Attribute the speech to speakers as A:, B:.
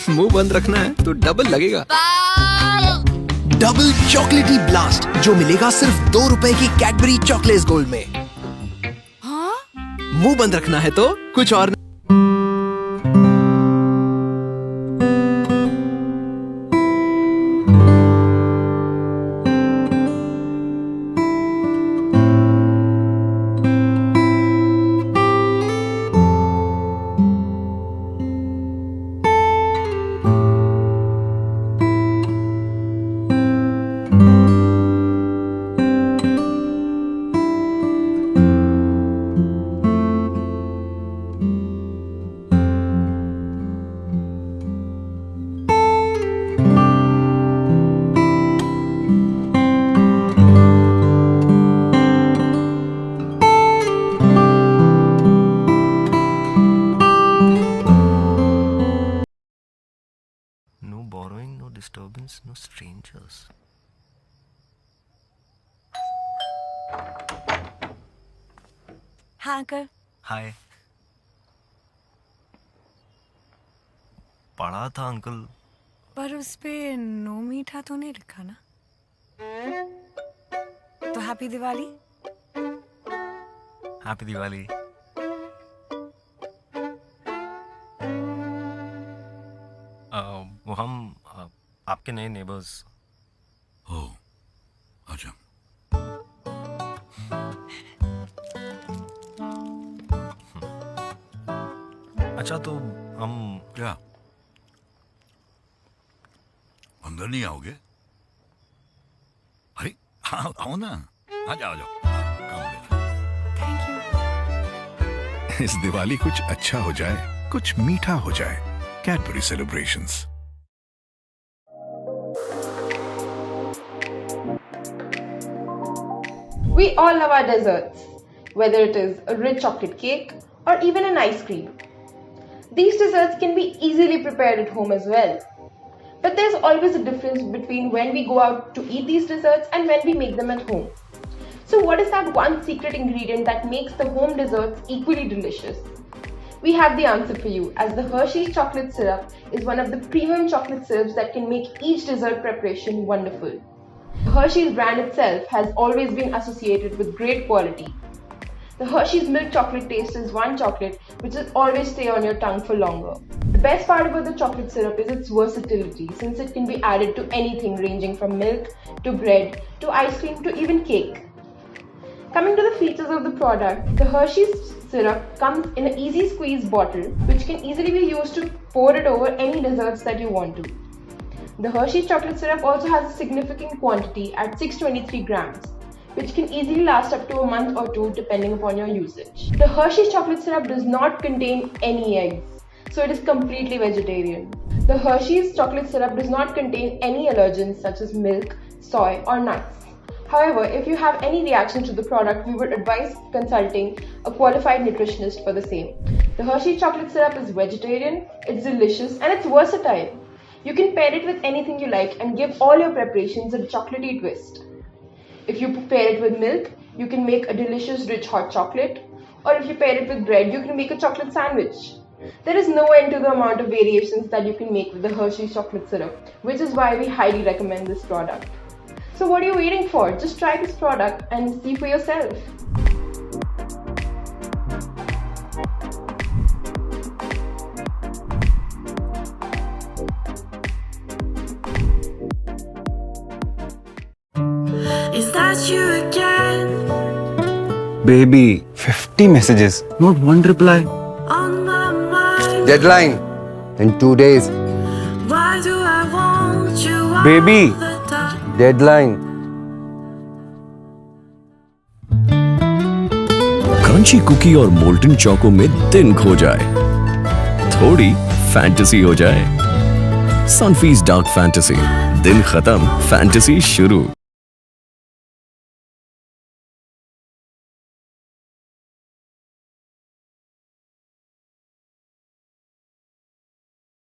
A: मुंह बंद रखना है तो डबल लगेगा। डबल चॉकलेटी ब्लास्ट जो मिलेगा सिर्फ ₹2 की कैडबरी चॉकलेट्स गोल्ड में।
B: हाँ?
A: मुंह बंद रखना है तो कुछ और
C: disturbance, no strangers.
B: हाँ अंकल।
C: हाय। पढ़ा था अंकल।
B: पर उस पे नो मीठा तो नहीं लिखा ना? तो हैप्पी दिवाली।
C: हैप्पी दिवाली। वो हम आपके नए नेबर्स।
D: ओह, अच्छा।
C: अच्छा तो हम
D: क्या अंदर नहीं आओगे? अरे हाँ आओ ना, आ जाओ
B: थैंक यू।
E: इस दिवाली कुछ अच्छा हो जाए, कुछ मीठा हो जाए। Cadbury celebrations.
F: We all love our desserts, whether it is a rich chocolate cake or even an ice cream. These desserts can be easily prepared at home as well. But there's always a difference between when we go out to eat these desserts and when we make them at home. So what is that one secret ingredient that makes the home desserts equally delicious? We have the answer for you, as the Hershey's chocolate syrup is one of the premium chocolate syrups that can make each dessert preparation wonderful. The Hershey's brand itself has always been associated with great quality. The Hershey's milk chocolate taste is one chocolate which will always stay on your tongue for longer. The best part about the chocolate syrup is its versatility, since it can be added to anything ranging from milk to bread to ice cream to even cake. Coming to the features of the product, the Hershey's syrup comes in an easy squeeze bottle which can easily be used to pour it over any desserts that you want to. The Hershey's chocolate syrup also has a significant quantity at 623 grams, which can easily last up to a month or two depending upon your usage. The Hershey's chocolate syrup does not contain any eggs, so it is completely vegetarian. The Hershey's chocolate syrup does not contain any allergens such as milk, soy or nuts. However, if you have any reaction to the product, we would advise consulting a qualified nutritionist for the same. The Hershey's chocolate syrup is vegetarian, it's delicious and it's versatile. You can pair it with anything you like and give all your preparations a chocolatey twist. If you pair it with milk, you can make a delicious rich hot chocolate. Or if you pair it with bread, you can make a chocolate sandwich. There is no end to the amount of variations that you can make with the Hershey's chocolate syrup, which is why we highly recommend this product. So what are you waiting for? Just try this product and see for yourself.
G: Is that you again?
H: Baby, 50 messages, not one reply.
G: On my mind.
H: Deadline in 2 days.
G: Why do I want you all
H: Baby,
G: the time?
H: deadline.
I: Crunchy cookie और molten choco में दिन खो जाए, थोड़ी fantasy हो जाए। Sunfeast dark fantasy, दिन खत्म, फैंटेसी शुरू।